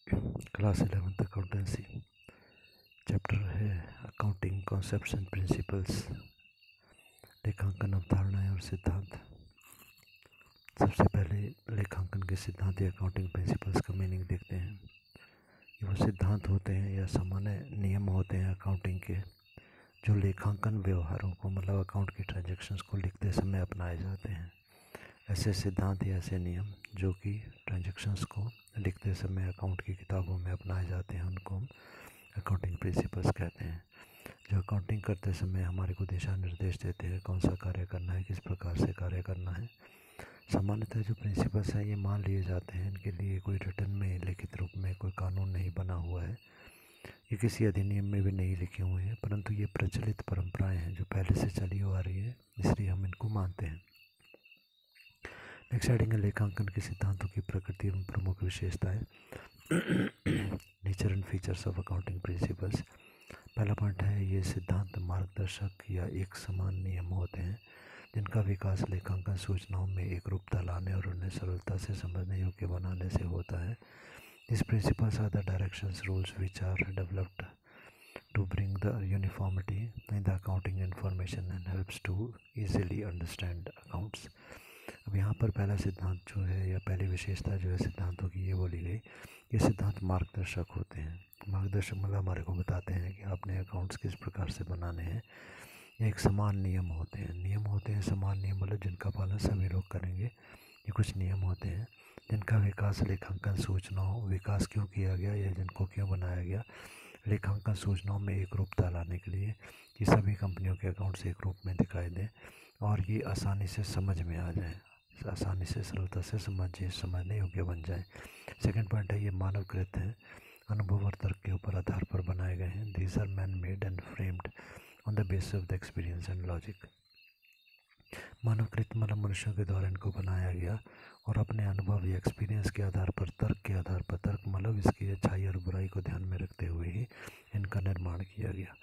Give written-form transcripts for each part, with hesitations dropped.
Class 11th accountancy, chapter है accounting concepts and principles, लेखांकन अवधारणाएं और सिद्धांत। सबसे पहले लेखांकन के सिद्धांत या अकाउंटिंग प्रिंसिपल्स का मीनिंग देखते हैं। ये वो सिद्धांत होते हैं या सामान्य नियम होते हैं अकाउंटिंग के, जो लेखांकन व्यवहारों को मतलब अकाउंट के ट्रांजैक्शंस को लिखते समय अपनाए जाते हैं। ऐसे सिद्धांत या ऐसे नियम जो कि ट्रांजैक्शंस को लिखते समय अकाउंट की किताबों में अपनाए जाते हैं, उनको हम अकाउंटिंग प्रिंसिपल्स कहते हैं। जो अकाउंटिंग करते समय हमारे को दिशा निर्देश देते हैं कौन सा कार्य करना है, किस प्रकार से कार्य करना है। सामान्यतः जो प्रिंसिपल्स हैं ये मान लिए जाते हैं, इनके लिए कोई रिटर्न में लिखित रूप में कोई कानून नहीं बना हुआ है, ये किसी अधिनियम में भी नहीं लिखे हुए हैं, परंतु ये प्रचलित परंपराएं हैं जो पहले से चली आ रही है, इसलिए हम इनको मानते हैं। नेक्स्ट हेडिंग है लेखांकन के सिद्धांतों की प्रकृति एवं प्रमुख विशेषताएं। Nature and features of accounting principles. पहला पॉइंट है ये सिद्धांत मार्गदर्शक या एक समान नियम होते हैं जिनका विकास लेखांकन सूचनाओं में एक रूपता लाने और उन्हें सरलता से समझने योग्य बनाने से होता है। These principles are the directions rules which are developed to bring the uniformity in the accounting information and helps to easily understand accounts। अब यहाँ पर पहला सिद्धांत जो है या पहली विशेषता जो है सिद्धांतों की ये बोली गई, ये सिद्धांत मार्गदर्शक होते हैं। मार्गदर्शक मतलब हमारे को बताते हैं कि आपने अकाउंट्स किस प्रकार से बनाने हैं। ये एक समान नियम होते हैं। नियम होते हैं समान नियम मतलब जिनका पालन सभी लोग करेंगे। ये कुछ नियम होते हैं जिनका विकास लेखांकन सूचनाओं विकास क्यों किया गया या जिनको क्यों बनाया गया, लेखांकन सूचनाओं में एक रूपता लाने के लिए कि सभी कंपनियों के अकाउंट्स एक रूप में दिखाई दें और ये आसानी से समझ में आ जाएं, आसानी से सरलता से समझने योग्य बन जाएं। सेकंड पॉइंट है ये मानवकृत हैं, अनुभव और तर्क के ऊपर आधार पर बनाए गए हैं। These are man made and framed on the basis of the experience and logic. मानवकृत मतलब मनुष्यों के द्वारा इनको बनाया गया और अपने अनुभव या एक्सपीरियंस के आधार पर तर्क मतलब इसकी अच्छाई और बुराई को ध्यान में रखते हुए ही इनका निर्माण किया गया।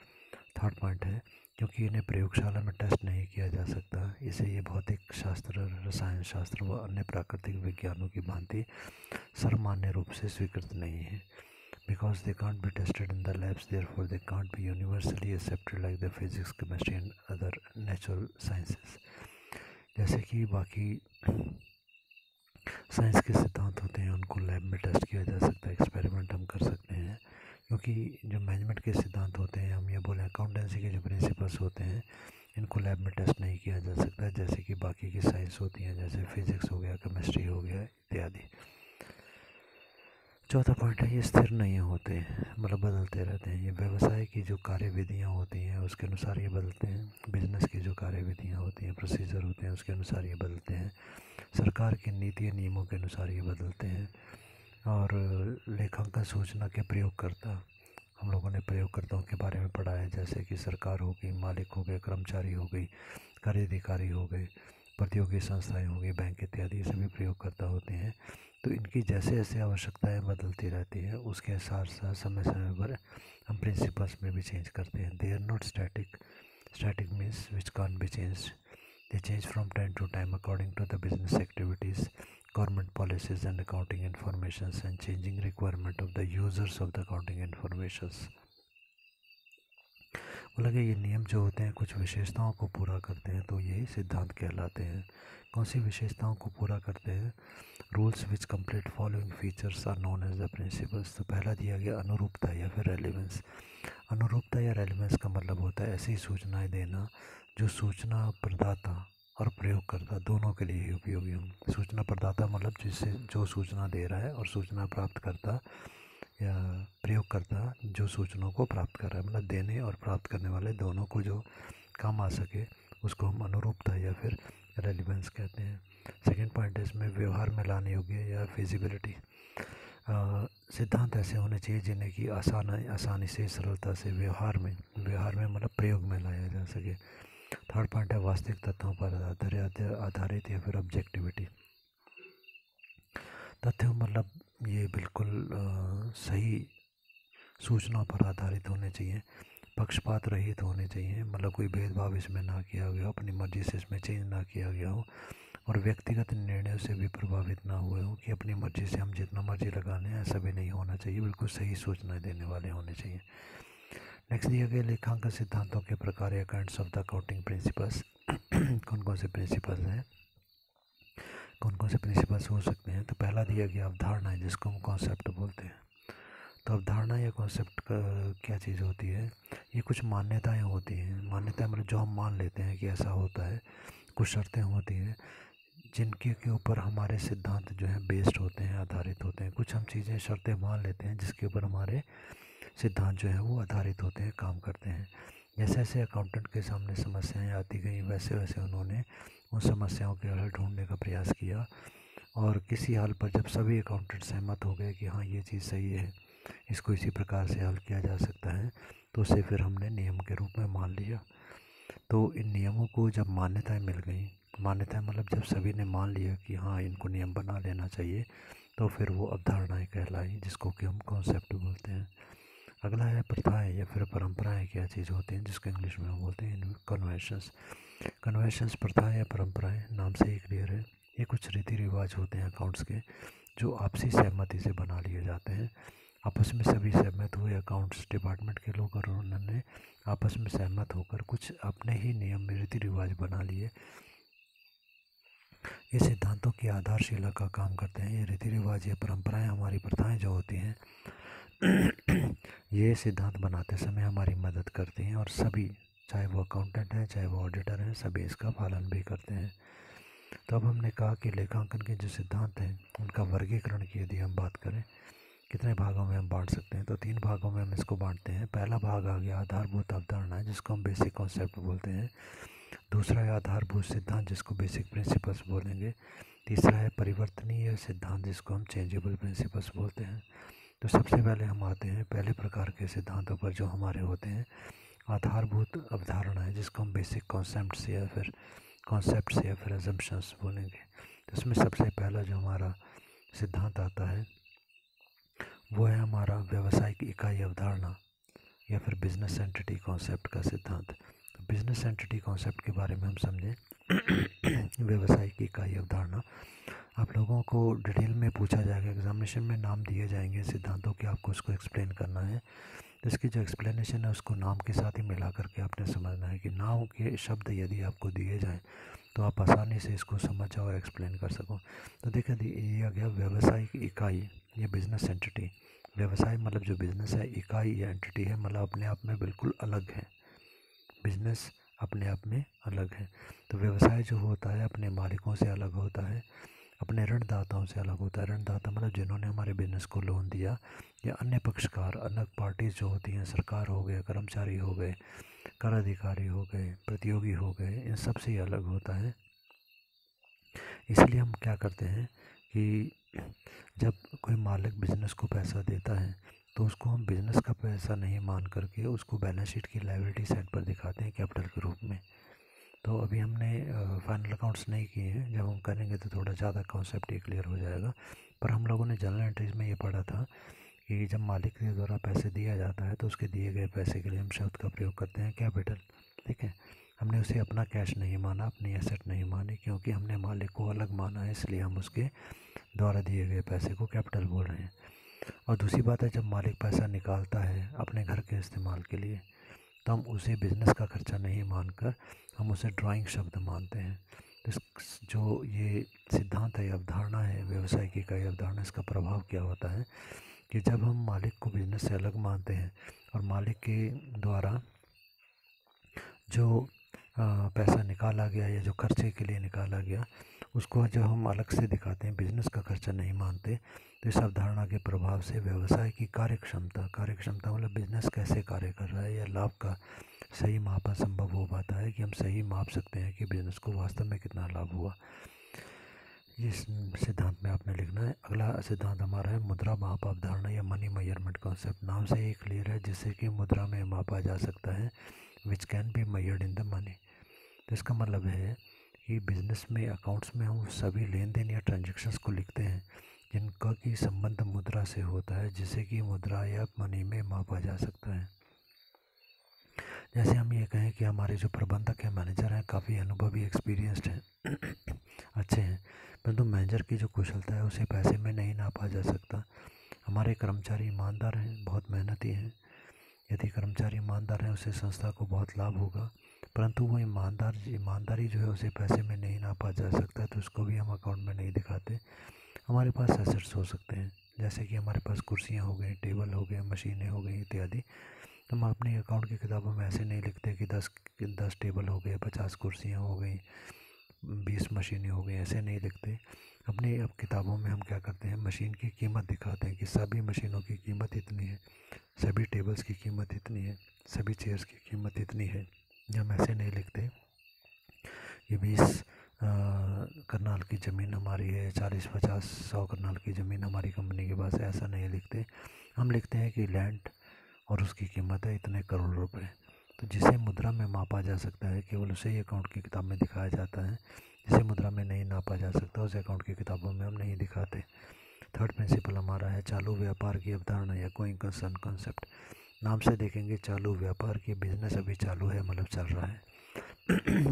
थर्ड पॉइंट है क्योंकि इन्हें प्रयोगशाला में टेस्ट नहीं किया जा सकता, इसे ये भौतिक शास्त्र, रसायन शास्त्र व अन्य प्राकृतिक विज्ञानों की भांति सर्वमान्य रूप से स्वीकृत नहीं है। Because they can't be tested in the labs, therefore they can't be universally accepted like the physics, chemistry and other natural sciences। जैसे कि बाकी साइंस के सिद्धांत होते हैं उनको लैब में टेस्ट किया जा सकता है, एक्सपेरिमेंट हम कर सकते हैं, क्योंकि जो मैनेजमेंट के सिद्धांत होते हैं, हम ये बोलें अकाउंटेंसी के जो प्रिंसिपल्स होते हैं, इनको लैब में टेस्ट नहीं किया जा सकता जैसे कि बाकी की साइंस होती हैं, जैसे फिजिक्स हो गया, केमिस्ट्री हो गया इत्यादि। चौथा पॉइंट है ये स्थिर नहीं होते, मतलब बदलते रहते हैं। ये व्यवसाय की जो कार्यविधियाँ होती हैं उसके अनुसार ये बदलते हैं। बिजनेस की जो कार्यविधियाँ होती हैं, प्रोसीजर होते हैं, उसके अनुसार ये बदलते हैं। सरकार के नीति नियमों के अनुसार ये बदलते हैं। और लेखांकन सूचना के प्रयोगकर्ता, हम लोगों ने प्रयोगकर्ताओं के बारे में पढ़ा है, जैसे कि सरकार हो गई, मालिक हो गए, कर्मचारी हो गई, कार्य अधिकारी हो गए, प्रतियोगी संस्थाएं हो गई, बैंक इत्यादि सभी प्रयोगकर्ता होते हैं। तो इनकी जैसे जैसे आवश्यकताएं बदलती रहती हैं उसके साथ साथ समय समय पर हम प्रिंसिपल्स में भी चेंज करते हैं। They are not static, static means which can be change, they change from time to time according to the business activities, government policies and accounting informations and changing requirement of the users of the accounting informations। मतलब ये नियम जो होते हैं कुछ विशेषताओं को पूरा करते हैं तो यही सिद्धांत कहलाते हैं। कौन सी विशेषताओं को पूरा करते हैं? Rules which complete following features are known as the principles. तो पहला दिया गया अनुरूपता या फिर रेलिवेंस। अनुरूपता या रेलिवेंस का मतलब होता है ऐसी सूचनाएं देना जो सूचना प्रदाता और प्रयोगकर्ता दोनों के लिए ही उपयोगी हो। सूचना प्रदाता मतलब जिससे जो सूचना दे रहा है, और सूचना प्राप्त करता या प्रयोगकर्ता जो सूचनाओं को प्राप्त कर रहा है, मतलब देने और प्राप्त करने वाले दोनों को जो काम आ सके उसको हम अनुरूपता या फिर रेलिवेंस कहते हैं। सेकंड पॉइंट है इसमें व्यवहार में लाने योग्य या फिजिबिलिटी। सिद्धांत ऐसे होने चाहिए जिन्हें कि आसानी से सरलता से व्यवहार में मतलब प्रयोग में लाया जा सके। थर्ड पॉइंट है वास्तविक तथ्यों पर आधारित या फिर ऑब्जेक्टिविटी। तथ्यों मतलब ये बिल्कुल सही सूचनाओं पर आधारित होने चाहिए। पक्षपात रहित होने चाहिए, मतलब कोई भेदभाव इसमें ना किया गया हो, अपनी मर्ज़ी से इसमें चेंज ना किया गया हो, और व्यक्तिगत निर्णयों से भी प्रभावित ना हुए हो कि अपनी मर्ज़ी से हम जितना मर्ज़ी लगा लें, ऐसा भी नहीं होना चाहिए। बिल्कुल सही सूचनाएं देने वाले होने चाहिए। नेक्स्ट दिया गया लेखांकन सिद्धांतों के प्रकार या kinds of the accounting principles. कौन कौन से प्रिंसिपल्स हैं, कौन कौन से प्रिंसिपल्स हो सकते हैं। तो पहला दिया गया अवधारणा है, जिसको हम कॉन्सेप्ट बोलते हैं। तो अवधारणा या कॉन्सेप्ट का क्या चीज़ होती है, ये कुछ मान्यताएं होती हैं। मान्यताएं मतलब जो हम मान लेते हैं कि ऐसा होता है। कुछ शर्तें होती हैं जिनके के ऊपर हमारे सिद्धांत जो हैं बेस्ड होते हैं, आधारित होते हैं। कुछ हम चीज़ें शर्तें मान लेते हैं जिसके ऊपर हमारे सिद्धांत जो हैं वो आधारित होते हैं, काम करते हैं। जैसे जैसे अकाउंटेंट के सामने समस्याएं आती गई, वैसे वैसे उन्होंने उन समस्याओं के हल ढूंढने का प्रयास किया, और किसी हल पर जब सभी अकाउंटेंट सहमत हो गए कि हाँ ये चीज़ सही है, इसको इसी प्रकार से हल किया जा सकता है, तो उसे फिर हमने नियम के रूप में मान लिया। तो इन नियमों को जब मान्यताएं मिल गई, मान्यताएं मतलब जब सभी ने मान लिया कि हाँ इनको नियम बना लेना चाहिए, तो फिर वो अवधारणाएं कहलाई, जिसको कि हम कॉन्सेप्ट बोलते हैं। अगला है प्रथाएं या फिर परंपराएं क्या चीज़ होती हैं, जिसको इंग्लिश में हम बोलते हैं कन्वेंशंस। कन्वेंशंस, प्रथाएं या परंपराएं, नाम से ही क्लियर है, ये कुछ रीति रिवाज होते हैं अकाउंट्स के, जो आपसी सहमति से बना लिए जाते हैं। आपस में सभी सहमत हुए, अकाउंट्स डिपार्टमेंट के लोग, और उन्होंने आपस में सहमत होकर कुछ अपने ही नियम रीति रिवाज बना लिए। ये सिद्धांतों की आधारशिला का काम करते हैं। ये रीति रिवाज या परंपराएं, हमारी प्रथाएं जो होती हैं ये सिद्धांत बनाते समय हमारी मदद करती हैं, और सभी, चाहे वो अकाउंटेंट हैं चाहे वो ऑडिटर हैं, सभी इसका पालन भी करते हैं। तो अब हमने कहा कि लेखांकन के जो सिद्धांत हैं उनका वर्गीकरण की यदि हम बात करें, कितने भागों में हम बांट सकते हैं, तो 3 भागों में हम इसको बांटते हैं। पहला भाग आ गया आधारभूत अवधारणा है, जिसको हम बेसिक कॉन्सेप्ट बोलते हैं। दूसरा है आधारभूत सिद्धांत, जिसको बेसिक प्रिंसिपल्स बोलेंगे। तीसरा है परिवर्तनीय सिद्धांत, जिसको हम चेंजेबल प्रिंसिपल्स बोलते हैं। तो सबसे पहले हम आते हैं पहले प्रकार के सिद्धांतों पर, जो हमारे होते हैं आधारभूत अवधारणा है, जिसको हम बेसिक कॉन्सेप्ट्स या फिर अजम्पशंस बोलेंगे। तो इसमें सबसे पहला जो हमारा सिद्धांत आता है वो है हमारा व्यावसायिक इकाई अवधारणा या फिर बिजनेस एंटिटी कॉन्सेप्ट का सिद्धांत। तो बिजनेस एंटिटी कॉन्सेप्ट के बारे में हम समझें। व्यावसायिक इकाई अवधारणा, आप लोगों को डिटेल में पूछा जाएगा, एग्जामिनेशन में नाम दिए जाएंगे सिद्धांतों के, आपको उसको एक्सप्लेन करना है। तो इसकी जो एक्सप्लेनेशन है उसको नाम के साथ ही मिला करके आपने समझना है कि नाम के शब्द यदि आपको दिए जाएँ तो आप आसानी से इसको समझ और एक्सप्लेन कर सको। तो देखिए दिया गया व्यावसायिक इकाई या बिजनेस एंटिटी। व्यवसाय मतलब जो बिज़नेस है, इकाई या एंटिटी है मतलब अपने आप में बिल्कुल अलग है। बिज़नेस अपने आप में अलग है। तो व्यवसाय जो होता है अपने मालिकों से अलग होता है, अपने ऋणदाताओं से अलग होता है। ऋणदाता मतलब जिन्होंने हमारे बिज़नेस को लोन दिया, या अन्य पक्षकार, अलग पार्टीज जो होती हैं, सरकार हो गए, कर्मचारी हो गए, कर अधिकारी हो गए, प्रतियोगी हो गए, इन सब से ही अलग होता है। इसलिए हम क्या करते हैं कि जब कोई मालिक बिज़नेस को पैसा देता है तो उसको हम बिज़नेस का पैसा नहीं मान करके उसको बैलेंस शीट की लायबिलिटी साइड पर दिखाते हैं कैपिटल के रूप में। तो अभी हमने फाइनल अकाउंट्स नहीं किए हैं, जब हम करेंगे तो थोड़ा ज़्यादा कॉन्सेप्ट ये क्लियर हो जाएगा। पर हम लोगों ने जनरल एंट्रीज में ये पढ़ा था कि जब मालिक के द्वारा पैसे दिया जाता है तो उसके दिए गए पैसे के लिए हम शब्द का प्रयोग करते हैं कैपिटल। ठीक है, हमने उसे अपना कैश नहीं माना, अपनी एसेट नहीं मानी, क्योंकि हमने मालिक को अलग माना है, इसलिए हम उसके द्वारा दिए गए पैसे को कैपिटल बोल रहे हैं। और दूसरी बात है, जब मालिक पैसा निकालता है अपने घर के इस्तेमाल के लिए तो हम उसे बिज़नेस का खर्चा नहीं मानकर हम उसे ड्राइंग शब्द मानते हैं। तो जो ये सिद्धांत है, अवधारणा है, व्यवसाय की इकाई अवधारणा, इसका प्रभाव क्या होता है कि जब हम मालिक को बिज़नेस से अलग मानते हैं और मालिक के द्वारा जो पैसा निकाला गया या जो खर्चे के लिए निकाला गया उसको जब हम अलग से दिखाते हैं, बिज़नेस का खर्चा नहीं मानते, तो इस अवधारणा के प्रभाव से व्यवसाय की कार्यक्षमता मतलब बिज़नेस कैसे कार्य कर रहा है या लाभ का सही मापन संभव हो पाता है कि हम सही माप सकते हैं कि बिज़नेस को वास्तव में कितना लाभ हुआ। इस सिद्धांत में आपने लिखना है। अगला सिद्धांत हमारा है मुद्रा माप अवधारणा या मनी मेजरमेंट कॉन्सेप्ट। नाम से ही क्लियर है, जिससे कि मुद्रा में मापा जा सकता है, which can be measured in the money. तो इसका मतलब है कि बिज़नेस में, अकाउंट्स में हम सभी लेन देन या ट्रांजेक्शन्स को लिखते हैं जिनका की संबंध मुद्रा से होता है, जिसे कि मुद्रा या मनी में मापा जा सकता है। जैसे हम ये कहें कि हमारे जो प्रबंधक हैं, मैनेजर हैं, काफ़ी अनुभवी एक्सपीरियंस्ड हैं अच्छे हैं, परंतु मैनेजर की जो कुशलता है उसे पैसे में नहीं नापा जा सकता। हमारे कर्मचारी ईमानदार हैं, बहुत मेहनती हैं। यदि कर्मचारी ईमानदार हैं उसे संस्था को बहुत लाभ होगा, परंतु वो ईमानदारी जो है उसे पैसे में नहीं नापा जा सकता, तो उसको भी हम अकाउंट में नहीं दिखाते। हमारे पास एसेट्स हो सकते हैं, जैसे कि हमारे पास कुर्सियाँ हो गई, टेबल हो गए, मशीनें हो गई इत्यादि। तो हम अपनी अकाउंट की किताबों में ऐसे नहीं लिखते कि 10 टेबल हो गए, 50 कुर्सियाँ हो गई, 20 मशीनें हो गई, ऐसे नहीं लिखते। अपनी अब किताबों में हम क्या करते हैं, मशीन की कीमत दिखाते हैं कि सभी मशीनों की कीमत इतनी है, सभी टेबल्स की कीमत इतनी है, सभी चेयर्स की कीमत इतनी है। हम ऐसे नहीं लिखते कि 20 करनाल की ज़मीन हमारी है, 40, 50, 100 करनाल की ज़मीन हमारी कंपनी के पास है, ऐसा नहीं लिखते। हम लिखते हैं कि लैंड और उसकी कीमत है इतने करोड़ रुपए। तो जिसे मुद्रा में मापा जा सकता है केवल उसे ही अकाउंट की किताब में दिखाया जाता है। जिसे मुद्रा में नहीं नापा जा सकता उसे अकाउंट की किताबों में हम नहीं दिखाते। थर्ड प्रिंसिपल हमारा है चालू व्यापार की अवधारणा या गोइंग कंसर्न कॉन्सेप्ट। नाम से देखेंगे चालू व्यापार की, बिजनेस अभी चालू है, मतलब चल रहा है।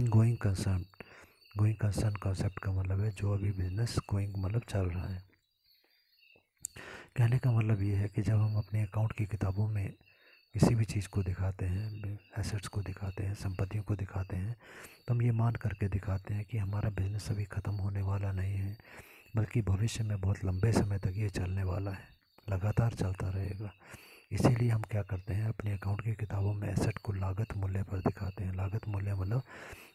गोइंग कंसर्न कॉन्सेप्ट का मतलब है जो अभी बिजनेस गोइंग मतलब चल रहा है। कहने का मतलब ये है कि जब हम अपने अकाउंट की किताबों में किसी भी चीज़ को दिखाते हैं, एसेट्स को दिखाते हैं, संपत्तियों को दिखाते हैं, तो हम ये मान करके दिखाते हैं कि हमारा बिजनेस अभी ख़त्म होने वाला नहीं है, बल्कि भविष्य में बहुत लंबे समय तक ये चलने वाला है, लगातार चलता रहेगा। इसीलिए हम क्या करते हैं, अपने अकाउंट की किताबों में एसेट को लागत मूल्य पर दिखाते हैं। लागत मूल्य मतलब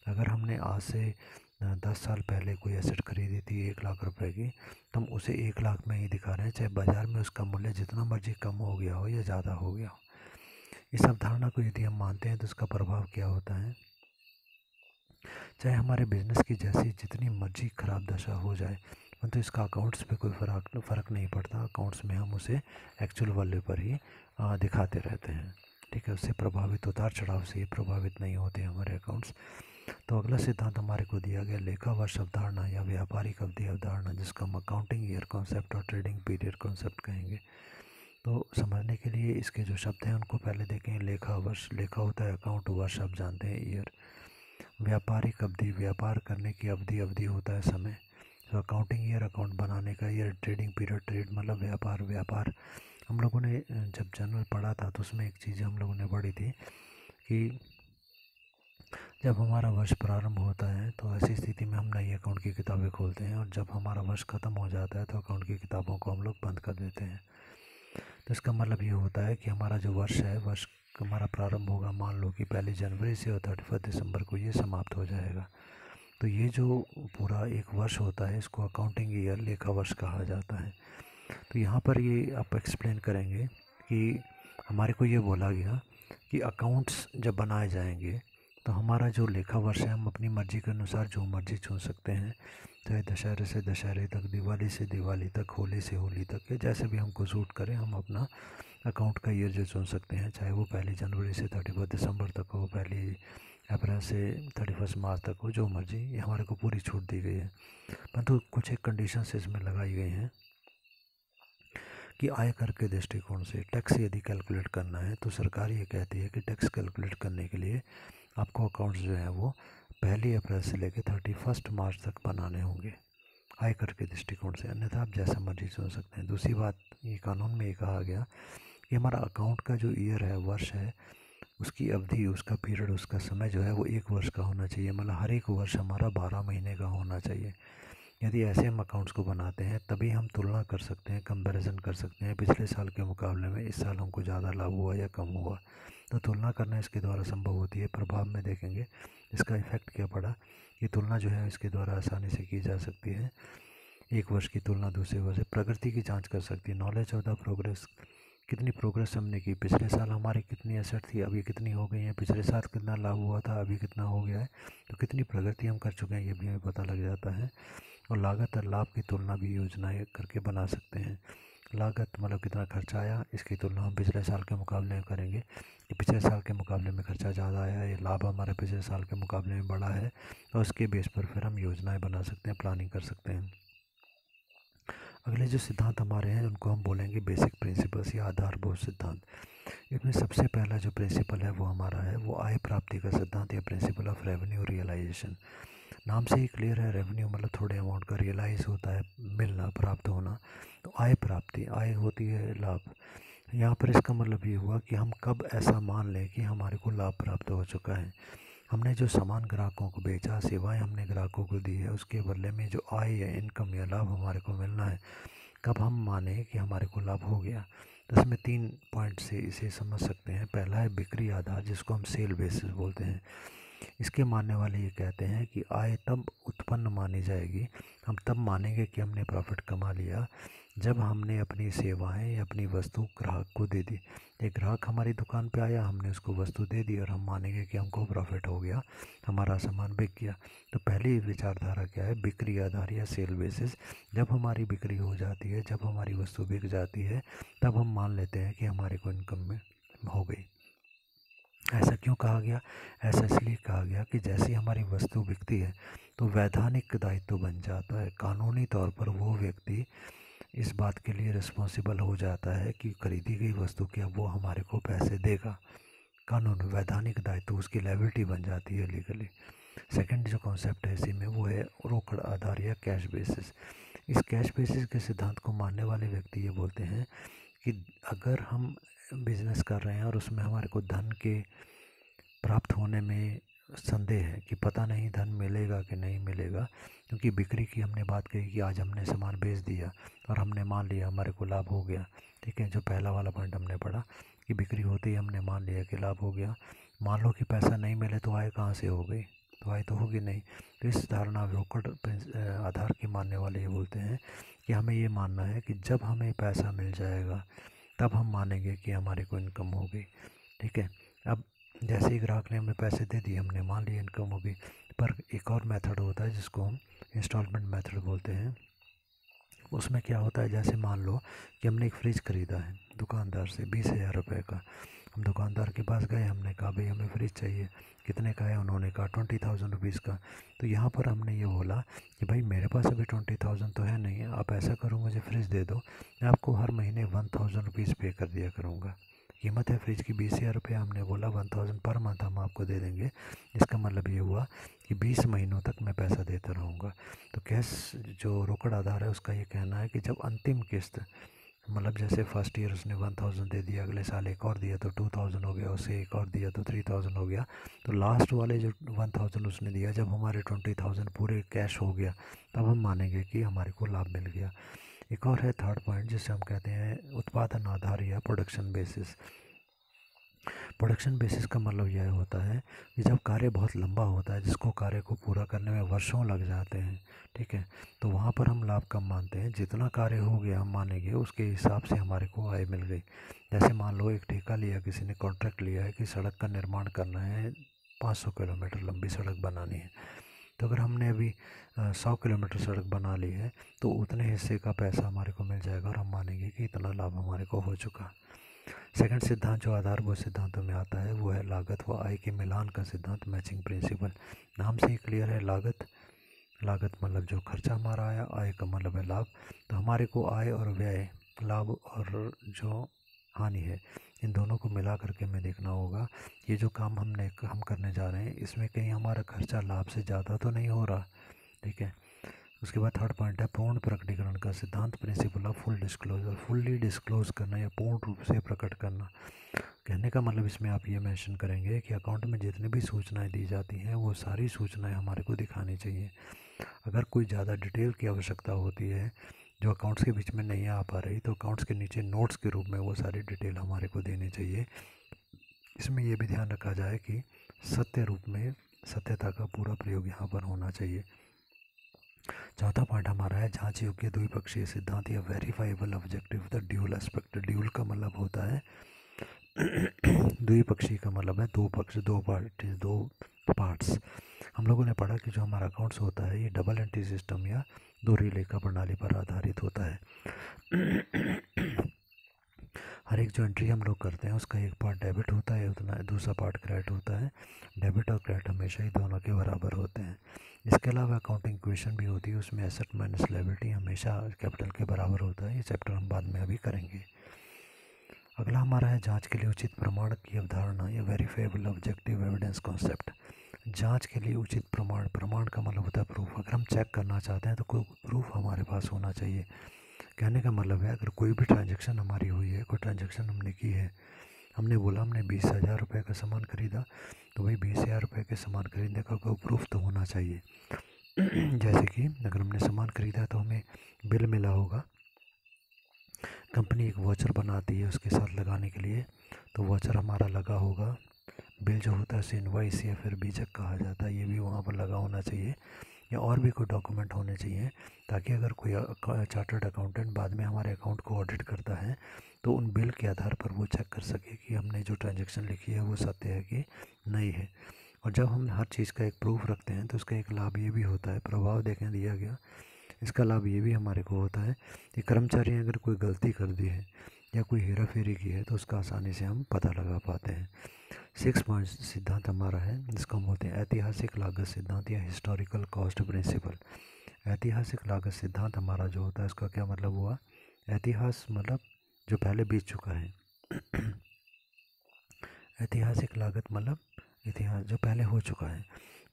अगर हमने आज से 10 साल पहले कोई एसेट खरीदी थी 1 लाख रुपए की, तो हम उसे 1 लाख में ही दिखा रहे हैं, चाहे बाज़ार में उसका मूल्य जितना मर्जी कम हो गया हो या ज़्यादा हो गया हो। इस अवधारणा को यदि हम मानते हैं तो उसका प्रभाव क्या होता है, चाहे हमारे बिजनेस की जैसी जितनी मर्जी खराब दशा हो जाए, परंतु इसका अकाउंट्स पे कोई फ़र्क नहीं पड़ता। अकाउंट्स में हम उसे एक्चुअल वैल्यू पर ही दिखाते रहते हैं। ठीक है, उससे प्रभावित, उतार चढ़ाव से ही प्रभावित नहीं होते हमारे अकाउंट्स। तो अगला सिद्धांत हमारे को दिया गया लेखा वर्ष अवधारणा या व्यापारिक अवधि अवधारणा, जिसको हम अकाउंटिंग ईयर कॉन्सेप्ट और ट्रेडिंग पीरियड कॉन्सेप्ट कहेंगे। तो समझने के लिए इसके जो शब्द हैं उनको पहले देखें। लेखा वर्ष, लेखा होता है अकाउंट, वर्ष आप जानते हैं ईयर। व्यापारिक अवधि, व्यापार करने की अवधि, अवधि होता है समय। तो अकाउंटिंग ईयर, अकाउंट बनाने का ईयर। ट्रेडिंग पीरियड, ट्रेड मतलब व्यापार, व्यापार। हम लोगों ने जब जनरल पढ़ा था तो उसमें एक चीज़ हम लोगों ने पढ़ी थी कि जब हमारा वर्ष प्रारंभ होता है तो ऐसी स्थिति में हम नई अकाउंट की किताबें खोलते हैं, और जब हमारा वर्ष ख़त्म हो जाता है तो अकाउंट की किताबों को हम लोग बंद कर देते हैं। तो इसका मतलब ये होता है कि हमारा जो वर्ष है, वर्ष हमारा प्रारंभ होगा, मान लो कि 1 जनवरी से, और 31 दिसंबर को ये समाप्त हो जाएगा। तो ये जो पूरा एक वर्ष होता है इसको अकाउंटिंग ईयर, लेखा वर्ष कहा जाता है। तो यहाँ पर ये आप एक्सप्लेन करेंगे कि हमारे को ये बोला गया कि अकाउंट्स जब बनाए जाएंगे तो हमारा जो लेखा वर्ष है हम अपनी मर्ज़ी के अनुसार जो मर्ज़ी चुन सकते हैं, चाहे दशहरे से दशहरे तक, दिवाली से दिवाली तक, होली से होली तक, या जैसे भी हमको सूट करें हम अपना अकाउंट का ईयर जो चुन सकते हैं, चाहे वो 1 जनवरी से 31 दिसंबर तक हो, 1 अप्रैल से 31 मार्च तक हो, जो मर्ज़ी, ये हमारे को पूरी छूट दी गई है। परंतु कुछ एक कंडीशंस इसमें लगाई गई हैं कि आयकर के दृष्टिकोण से टैक्स यदि कैलकुलेट करना है तो सरकार ये कहती है कि टैक्स कैलकुलेट करने के लिए आपको अकाउंट्स जो हैं वो 1 अप्रैल से लेकर 31 मार्च तक बनाने होंगे आयकर के दृष्टिकोण से, अन्यथा आप जैसा मर्जी चुन सकते हैं। दूसरी बात, ये कानून में ये कहा गया कि हमारा अकाउंट का जो ईयर है, वर्ष है, उसकी अवधि, उसका पीरियड, उसका समय जो है वो 1 वर्ष का होना चाहिए। मतलब हर एक वर्ष हमारा 12 महीने का होना चाहिए। यदि ऐसे हम अकाउंट्स को बनाते हैं तभी हम तुलना कर सकते हैं, कंपैरिजन कर सकते हैं पिछले साल के मुकाबले में इस साल हमको ज़्यादा लाभ हुआ या कम हुआ। तो तुलना करना इसके द्वारा संभव होती है। प्रभाव में देखेंगे इसका इफ़ेक्ट क्या पड़ा, कि तुलना जो है इसके द्वारा आसानी से की जा सकती है। एक वर्ष की तुलना दूसरे वर्ष से, प्रगति की जांच कर सकती है, नॉलेज ऑफ द प्रोग्रेस, कितनी प्रोग्रेस हमने की, पिछले साल हमारी कितनी एसेट थी, अभी कितनी हो गई है, पिछले साल कितना लाभ हुआ था, अभी कितना हो गया है, तो कितनी प्रगति हम कर चुके हैं ये भी हमें पता लग जाता है। और लागत और लाभ की तुलना भी योजनाएं करके बना सकते हैं। लागत मतलब कितना खर्चा आया, इसकी तुलना हम पिछले साल के मुकाबले में करेंगे कि पिछले साल के मुकाबले में खर्चा ज़्यादा आया है, ये लाभ हमारे पिछले साल के मुकाबले में बढ़ा है, और उसके बेस पर फिर हम योजनाएं बना सकते हैं, प्लानिंग कर सकते हैं। अगले जो सिद्धांत हमारे हैं उनको हम बोलेंगे बेसिक प्रिंसिपल्स या आधारभूत सिद्धांत। इसमें सबसे पहला जो प्रिंसिपल है वो हमारा है वो आय प्राप्ति का सिद्धांत या प्रिंसिपल ऑफ रेवेन्यू रियलाइजेशन। नाम से ही क्लियर है, रेवेन्यू मतलब थोड़े अमाउंट का रियलाइज होता है, मिलना, प्राप्त होना। तो आय प्राप्ति, आय होती है लाभ। यहाँ पर इसका मतलब ये हुआ कि हम कब ऐसा मान लें कि हमारे को लाभ प्राप्त हो चुका है। हमने जो सामान ग्राहकों को बेचा, सेवाएं हमने ग्राहकों को दी है, उसके बदले में जो आय या इनकम या लाभ हमारे को मिलना है, कब हम माने कि हमारे को लाभ हो गया। तो इसमें 3 पॉइंट से इसे समझ सकते हैं। पहला है बिक्री आधार, जिसको हम सेल बेसिस बोलते हैं। इसके मानने वाले ये कहते हैं कि आय तब उत्पन्न मानी जाएगी, हम तब मानेंगे कि हमने प्रॉफिट कमा लिया, जब हमने अपनी सेवाएं या अपनी वस्तु ग्राहक को दे दी। एक ग्राहक हमारी दुकान पे आया, हमने उसको वस्तु दे दी और हम मानेंगे कि हमको प्रॉफिट हो गया, हमारा सामान बिक गया। तो पहली विचारधारा क्या है, बिक्री आधार या सेल बेसिस। जब हमारी बिक्री हो जाती है, जब हमारी वस्तु बिक जाती है, तब हम मान लेते हैं कि हमारे को इनकम में हो गई। ऐसा क्यों कहा गया? ऐसा इसलिए कहा गया कि जैसे ही हमारी वस्तु बिकती है तो वैधानिक दायित्व बन जाता है। कानूनी तौर पर वो व्यक्ति इस बात के लिए रिस्पॉन्सिबल हो जाता है कि खरीदी गई वस्तु के अब वो हमारे को पैसे देगा। कानून, वैधानिक दायित्व, उसकी लायबिलिटी बन जाती है लीगली। सेकंड जो कॉन्सेप्ट है इसी में वो है रोकड़ आधार या कैश बेसिस। इस कैश बेसिस के सिद्धांत को मानने वाले व्यक्ति ये बोलते हैं कि अगर हम बिजनेस कर रहे हैं और उसमें हमारे को धन के प्राप्त होने में संदेह है कि पता नहीं धन मिलेगा कि नहीं मिलेगा, क्योंकि बिक्री की हमने बात कही कि आज हमने सामान बेच दिया और हमने मान लिया हमारे को लाभ हो गया। ठीक है, जो पहला वाला पॉइंट हमने पढ़ा कि बिक्री होते ही हमने मान लिया कि लाभ हो गया। मान लो कि पैसा नहीं मिले तो आय कहाँ से हो गई? तो आय तो होगी नहीं। तो इस धारणा रोकड़ आधार के मानने वाले ये बोलते हैं कि हमें ये मानना है कि जब हमें पैसा मिल जाएगा तब हम मानेंगे कि हमारे को इनकम हो गई। ठीक है, अब जैसे ही ग्राहक ने हमें पैसे दे दिए, हमने मान लिया इनकम हो गई। पर एक और मेथड होता है जिसको हम इंस्टॉलमेंट मेथड बोलते हैं। उसमें क्या होता है, जैसे मान लो कि हमने एक फ्रिज ख़रीदा है दुकानदार से 20,000 रुपये का। हम दुकानदार के पास गए, हमने कहा भाई हमें फ्रिज चाहिए। कितने का है? उन्होंने कहा 20,000 रुपीज़ का। तो यहाँ पर हमने ये बोला कि भाई मेरे पास अभी 20,000 तो है नहीं, आप ऐसा करो मुझे फ्रिज दे दो, मैं आपको हर महीने 1,000 रुपीज़ पे कर दिया करूँगा। कीमत है फ्रिज की 20,000 रुपये, हमने बोला 1,000 पर मंथ हम आपको दे देंगे। इसका मतलब ये हुआ कि 20 महीनों तक मैं पैसा देता रहूँगा। तो कैश जो रोकड़ आधार है उसका ये कहना है कि जब अंतिम किस्त, मतलब जैसे फर्स्ट ईयर उसने 1,000 दे दिया, अगले साल एक और दिया तो 2,000 हो गया, उससे एक और दिया तो 3,000 हो गया। तो लास्ट वाले जो 1,000 उसने दिया, जब हमारे 20,000 पूरे कैश हो गया तब हम मानेंगे कि हमारे को लाभ मिल गया। एक और है थर्ड पॉइंट जिसे हम कहते हैं उत्पादन आधार या प्रोडक्शन बेसिस। प्रोडक्शन बेसिस का मतलब यह होता है कि जब कार्य बहुत लंबा होता है, जिसको कार्य को पूरा करने में वर्षों लग जाते हैं, ठीक है, तो वहाँ पर हम लाभ कम मानते हैं। जितना कार्य हो गया हम मानेंगे उसके हिसाब से हमारे को आय मिल गई। जैसे मान लो एक ठेका लिया, किसी ने कॉन्ट्रैक्ट लिया है कि सड़क का निर्माण करना है, 500 किलोमीटर लंबी सड़क बनानी है। तो अगर हमने अभी 100 किलोमीटर सड़क बना ली है तो उतने हिस्से का पैसा हमारे को मिल जाएगा और हम मानेंगे कि इतना लाभ हमारे को हो चुका। सेकंड सिद्धांत जो आधारभूत सिद्धांतों में आता है वो है लागत व आय के मिलान का सिद्धांत, मैचिंग प्रिंसिपल। नाम से ही क्लियर है, लागत, लागत मतलब जो खर्चा हमारा आया, आय का मतलब है लाभ। तो हमारे को आय और व्यय, लाभ और जो हानि है, इन दोनों को मिला करके हमें देखना होगा ये जो काम हम करने जा रहे हैं इसमें कहीं हमारा खर्चा लाभ से ज़्यादा तो नहीं हो रहा। ठीक है, उसके बाद थर्ड पॉइंट है पूर्ण प्रकटीकरण का सिद्धांत, principle of full disclosure. Fully disclose करना या पूर्ण रूप से प्रकट करना। कहने का मतलब इसमें आप ये मेंशन करेंगे कि अकाउंट में जितनी भी सूचनाएं दी जाती हैं वो सारी सूचनाएं हमारे को दिखानी चाहिए। अगर कोई ज़्यादा डिटेल की आवश्यकता होती है जो अकाउंट्स के बीच में नहीं आ पा रही, तो अकाउंट्स के नीचे नोट्स के रूप में वो सारी डिटेल हमारे को देनी चाहिए। इसमें यह भी ध्यान रखा जाए कि सत्य रूप में सत्यता का पूरा प्रयोग यहाँ पर होना चाहिए। चौथा पॉइंट हमारा है जांच योग्य द्विपक्षीय सिद्धांत या verifiable objective the dual aspect. Dual का मतलब होता है द्विपक्षीय का मतलब है दो पक्ष, दो पार्टी, दो पार्ट्स। हम लोगों ने पढ़ा कि जो हमारा अकाउंट्स होता है ये डबल एंट्री सिस्टम या दोहरी लेखा प्रणाली पर आधारित होता है। हर एक जो एंट्री हम लोग करते हैं उसका एक पार्ट डेबिट होता है, उतना दूसरा पार्ट क्रेडिट होता है। डेबिट और क्रेडिट हमेशा ही दोनों के बराबर होते हैं। इसके अलावा अकाउंटिंग इक्वेशन भी होती है, उसमें एसेट माइनस लायबिलिटी हमेशा कैपिटल के बराबर होता है। ये चैप्टर हम बाद में अभी करेंगे। अगला हमारा है जांच के लिए उचित प्रमाण की अवधारणा या वेरीफाइबल ऑब्जेक्टिव एविडेंस कॉन्सेप्ट। जांच के लिए उचित प्रमाण, प्रमाण का मतलब होता है प्रूफ। अगर हम चेक करना चाहते हैं तो कोई प्रूफ हमारे पास होना चाहिए। कहने का मतलब है अगर कोई भी ट्रांजैक्शन हमारी हुई है, कोई ट्रांजैक्शन हमने की है, हमने बोला हमने 20,000 रुपये का सामान खरीदा, तो भाई 20,000 रुपये के सामान खरीदने का कोई प्रूफ तो होना चाहिए। जैसे कि अगर हमने सामान खरीदा तो हमें बिल मिला होगा, कंपनी एक वाउचर बनाती है उसके साथ लगाने के लिए, तो वाउचर हमारा लगा होगा। बिल जो होता है उसे इनवॉइस या फिर बीजक कहा जाता है, ये भी वहाँ पर लगा होना चाहिए। या और भी कोई डॉक्यूमेंट होने चाहिए ताकि अगर कोई चार्टर्ड अकाउंटेंट बाद में हमारे अकाउंट को ऑडिट करता है तो उन बिल के आधार पर वो चेक कर सके कि हमने जो ट्रांजैक्शन लिखी है वो सत्य है कि नहीं है। और जब हम हर चीज़ का एक प्रूफ रखते हैं तो उसका एक लाभ ये भी होता है, प्रभाव देखें दिया गया, इसका लाभ ये भी हमारे को होता है कि कर्मचारी ने अगर कोई गलती कर दी है या कोई हेरा फेरी की है तो उसका आसानी से हम पता लगा पाते हैं। 6 पॉइंट सिद्धांत हमारा है जिसको हम बोलते हैं ऐतिहासिक लागत सिद्धांत या हिस्टोरिकल कॉस्ट प्रिंसिपल। ऐतिहासिक लागत सिद्धांत हमारा जो होता है उसका क्या मतलब हुआ, ऐतिहास मतलब जो पहले बीत चुका है। ऐतिहासिक लागत मतलब इतिहास जो पहले हो चुका है।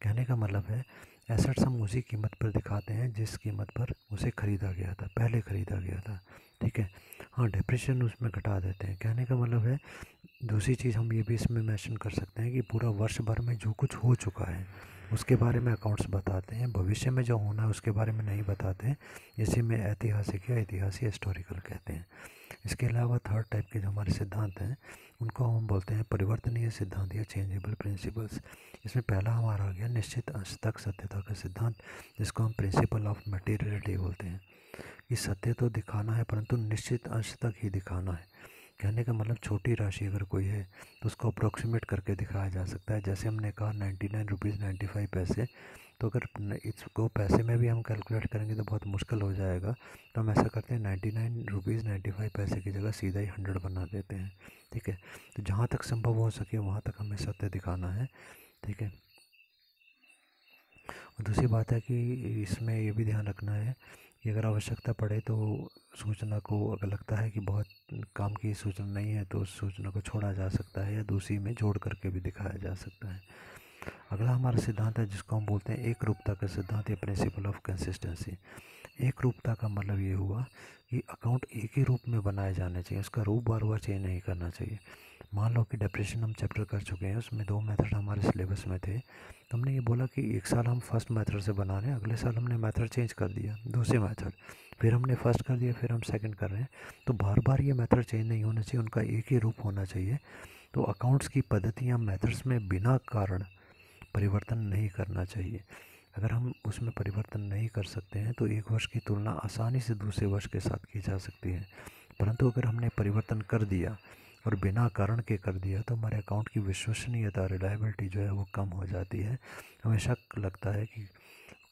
कहने का मतलब है एसेट्स हम उसी कीमत पर दिखाते हैं जिस कीमत पर उसे ख़रीदा गया था, पहले ख़रीदा गया था, ठीक है। हाँ, डिप्रेशन उसमें घटा देते हैं। कहने का मतलब है दूसरी चीज़ हम ये भी इसमें मेंशन कर सकते हैं कि पूरा वर्ष भर में जो कुछ हो चुका है उसके बारे में अकाउंट्स बताते हैं, भविष्य में जो होना है उसके बारे में नहीं बताते हैं। इसी में ऐतिहासिक या इतिहासी हिस्टोरिकल कहते हैं। इसके अलावा थर्ड टाइप के जो हमारे सिद्धांत हैं उनको हम बोलते हैं परिवर्तनीय सिद्धांत या चेंजेबल प्रिंसिपल्स। इसमें पहला हमारा आ गया निश्चित अंश तक सत्यता का सिद्धांत, जिसको हम प्रिंसिपल ऑफ मटेरियलिटी बोलते हैं कि सत्य तो दिखाना है परंतु निश्चित अंश तक ही दिखाना है। कहने का मतलब छोटी राशि अगर कोई है तो उसको अप्रोक्सीमेट करके दिखाया जा सकता है। जैसे हमने कहा 99 रुपीज़ 95 पैसे, तो अगर इसको पैसे में भी हम कैलकुलेट करेंगे तो बहुत मुश्किल हो जाएगा, तो हम ऐसा करते हैं 99 रुपीज़ 95 पैसे की जगह सीधा ही 100 बना देते हैं, ठीक है। तो जहाँ तक संभव हो सके वहाँ तक हमें सत्य दिखाना है, ठीक है। और दूसरी बात है कि इसमें ये भी ध्यान रखना है कि अगर आवश्यकता पड़े तो सूचना को, अगर लगता है कि बहुत काम की सूचना नहीं है तो उस सूचना को छोड़ा जा सकता है या दूसरी में जोड़ करके भी दिखाया जा सकता है। अगला हमारा सिद्धांत है जिसको हम बोलते हैं एक रूपता का सिद्धांत या प्रिंसिपल ऑफ कंसिस्टेंसी। एक रूपता का मतलब ये हुआ कि अकाउंट एक ही रूप में बनाए जाने चाहिए, उसका रूप बार बार चेंज नहीं करना चाहिए। मान लो कि डिप्रेशन हम चैप्टर कर चुके हैं, उसमें 2 मेथड हमारे सिलेबस में थे, तो हमने ये बोला कि एक साल हम फर्स्ट मेथड से बना रहे हैं, अगले साल हमने मेथड चेंज कर दिया दूसरे मेथड, फिर हमने फर्स्ट कर दिया, फिर हम सेकंड कर रहे हैं, तो बार बार ये मेथड चेंज नहीं होना चाहिए, उनका एक ही रूप होना चाहिए। तो अकाउंट्स की पद्धतियाँ मेथड्स में बिना कारण परिवर्तन नहीं करना चाहिए। अगर हम उसमें परिवर्तन नहीं कर सकते हैं तो एक वर्ष की तुलना आसानी से दूसरे वर्ष के साथ की जा सकती है, परंतु अगर हमने परिवर्तन कर दिया और बिना कारण के कर दिया तो हमारे अकाउंट की विश्वसनीयता, रिलायबिलिटी जो है वो कम हो जाती है। हमें शक लगता है कि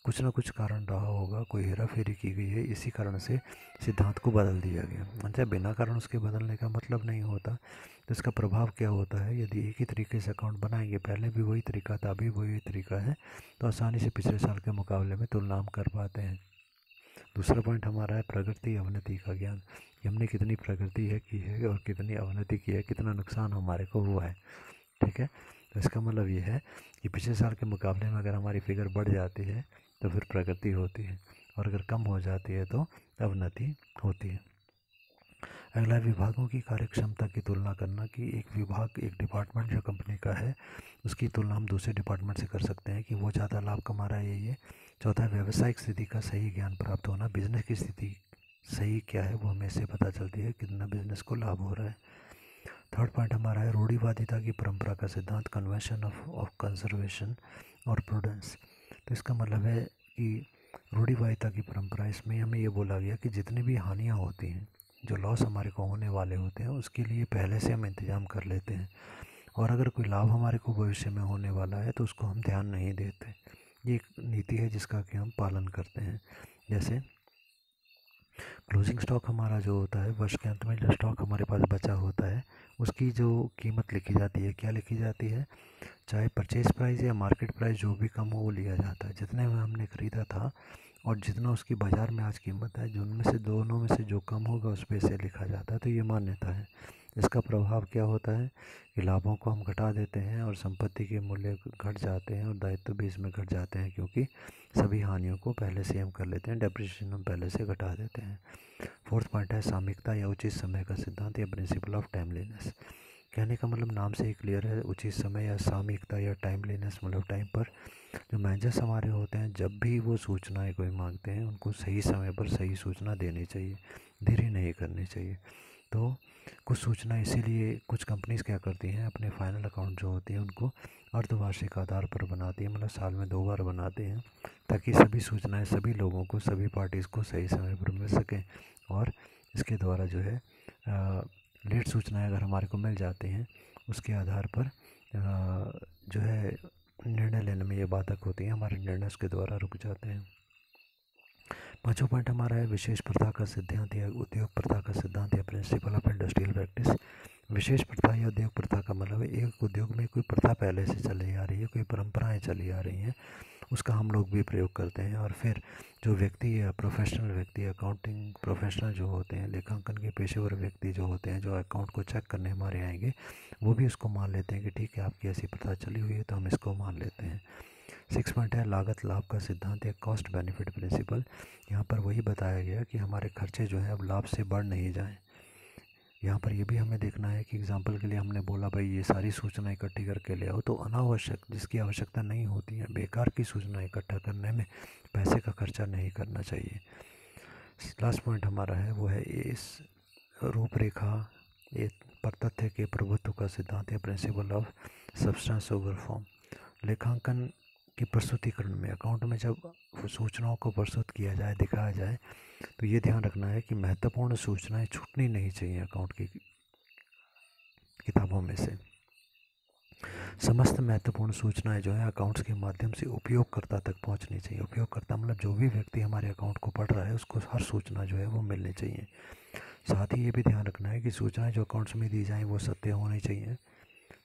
कुछ ना कुछ कारण रहा होगा, कोई हेरा फेरी की गई है, इसी कारण से सिद्धांत को बदल दिया गया। अच्छा, बिना कारण उसके बदलने का मतलब नहीं होता, तो इसका प्रभाव क्या होता है, यदि एक ही तरीके से अकाउंट बनाएंगे, पहले भी वही तरीका था अभी वही तरीका है, तो आसानी से पिछले साल के मुकाबले में तुलना हम कर पाते हैं। दूसरा पॉइंट हमारा है प्रगति अवनति का ज्ञान, कि हमने कितनी प्रगति है की है और कितनी अवनति की है, कितना नुकसान हमारे को हुआ है, ठीक है। तो इसका मतलब ये है कि पिछले साल के मुकाबले में अगर हमारी फिगर बढ़ जाती है तो फिर प्रगति होती है, और अगर कम हो जाती है तो अवनति होती है। अगला विभागों की कार्यक्षमता की तुलना करना, कि एक विभाग, एक डिपार्टमेंट जो कंपनी का है उसकी तुलना हम दूसरे डिपार्टमेंट से कर सकते हैं कि वो ज़्यादा लाभ कमा रहा है ये। चौथा, व्यावसायिक स्थिति का सही ज्ञान प्राप्त होना, बिजनेस की स्थिति सही क्या है वो हमें इससे पता चलती है कितना बिजनेस को लाभ हो रहा है। थर्ड पॉइंट हमारा है रूढ़िवादिता की परंपरा का सिद्धांत, कन्वेंशन ऑफ कंजर्वेशन और प्रूडेंस। तो इसका मतलब है कि रूढ़िवादिता की परंपरा, इसमें हमें ये बोला गया कि जितनी भी हानियाँ होती हैं, जो लॉस हमारे को होने वाले होते हैं, उसके लिए पहले से हम इंतज़ाम कर लेते हैं, और अगर कोई लाभ हमारे को भविष्य में होने वाला है तो उसको हम ध्यान नहीं देते। ये एक नीति है जिसका कि हम पालन करते हैं। जैसे क्लोजिंग स्टॉक हमारा जो होता है, वर्ष के अंत में जो स्टॉक हमारे पास बचा होता है उसकी जो कीमत लिखी जाती है, क्या लिखी जाती है, चाहे परचेज प्राइस या मार्केट प्राइस जो भी कम हो वो लिया जाता है। जितने में हमने ख़रीदा था और जितना उसकी बाज़ार में आज कीमत है, जो उनमें से दोनों में से जो कम होगा उस पर से लिखा जाता है, तो ये मान्यता है। इसका प्रभाव क्या होता है कि लाभों को हम घटा देते हैं और संपत्ति के मूल्य घट जाते हैं और दायित्व भी इसमें घट जाते हैं, क्योंकि सभी हानियों को पहले से हम कर लेते हैं, डेप्रिसिएशन हम पहले से घटा देते हैं। फोर्थ पॉइंट है सामयिकता या उचित समय का सिद्धांत या प्रिंसिपल ऑफ टाइमलीनेस। कहने का मतलब नाम से ही क्लियर है, उचित समय या सामयिकता या टाइमलीनेस मतलब टाइम पर। जो मैनेजर्स हमारे होते हैं जब भी वो सूचनाएं कोई मांगते हैं उनको सही समय पर सही सूचना देनी चाहिए, देरी नहीं करनी चाहिए। तो कुछ सूचना इसीलिए कुछ कंपनीज क्या करती हैं, अपने फाइनल अकाउंट जो होते हैं उनको अर्धवार्षिक आधार पर बनाती है, मतलब साल में 2 बार बनाते हैं, ताकि सभी सूचनाएं सभी लोगों को सभी पार्टीज़ को सही समय पर मिल सकें। और इसके द्वारा जो है लेट सूचनाएं अगर हमारे को मिल जाती हैं उसके आधार पर जो है निर्णय लेने में ये बाधक होती है, हमारे निर्णय उसके द्वारा रुक जाते हैं। पांचवा पॉइंट हमारा है विशेष प्रथा का सिद्धांत या उद्योग प्रथा का सिद्धांत या प्रिंसिपल ऑफ इंडस्ट्रियल प्रैक्टिस। विशेष प्रथा या उद्योग प्रथा का मतलब है एक उद्योग में कोई प्रथा पहले से चली आ रही है, कोई परंपराएं चली आ रही हैं, उसका हम लोग भी प्रयोग करते हैं। और फिर जो व्यक्ति या प्रोफेशनल व्यक्ति, अकाउंटिंग प्रोफेशनल जो होते हैं, लेखांकन के पेशेवर व्यक्ति जो होते हैं, जो अकाउंट को चेक करने हमारे आएंगे, वो भी उसको मान लेते हैं कि ठीक है आपकी ऐसी प्रथा चली हुई है तो हम इसको मान लेते हैं। 6 पॉइंट है लागत लाभ का सिद्धांत या कॉस्ट बेनिफिट प्रिंसिपल। यहाँ पर वही बताया गया कि हमारे खर्चे जो हैं अब लाभ से बढ़ नहीं जाएं। यहाँ पर ये भी हमें देखना है कि एग्जांपल के लिए हमने बोला भाई ये सारी सूचना इकट्ठी करके ले आओ, तो अनावश्यक जिसकी आवश्यकता नहीं होती है बेकार की सूचना इकट्ठा करने में पैसे का खर्चा नहीं करना चाहिए। लास्ट पॉइंट हमारा है वो है इस रूपरेखा पर तथ्य के प्रभुत्व का सिद्धांत या principle of substance over form. लेखांकन की प्रस्तुतिकरण में अकाउंट में जब सूचनाओं को प्रस्तुत किया जाए, दिखाया जाए, तो ये ध्यान रखना है कि महत्वपूर्ण सूचनाएं छूटनी नहीं चाहिए अकाउंट की किताबों में से। समस्त महत्वपूर्ण सूचनाएं जो है अकाउंट्स के माध्यम से उपयोगकर्ता तक पहुंचनी चाहिए। उपयोगकर्ता मतलब जो भी व्यक्ति हमारे अकाउंट को पढ़ रहा है उसको हर सूचना जो है वो मिलनी चाहिए। साथ ही ये भी ध्यान रखना है कि सूचनाएं जो अकाउंट्स में दी जाएँ वो सत्य होनी चाहिए,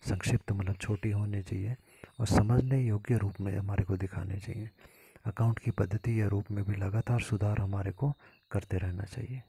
संक्षिप्त मतलब छोटी होनी चाहिए और समझने योग्य रूप में हमारे को दिखाने चाहिए। अकाउंट की पद्धति या रूप में भी लगातार सुधार हमारे को करते रहना चाहिए।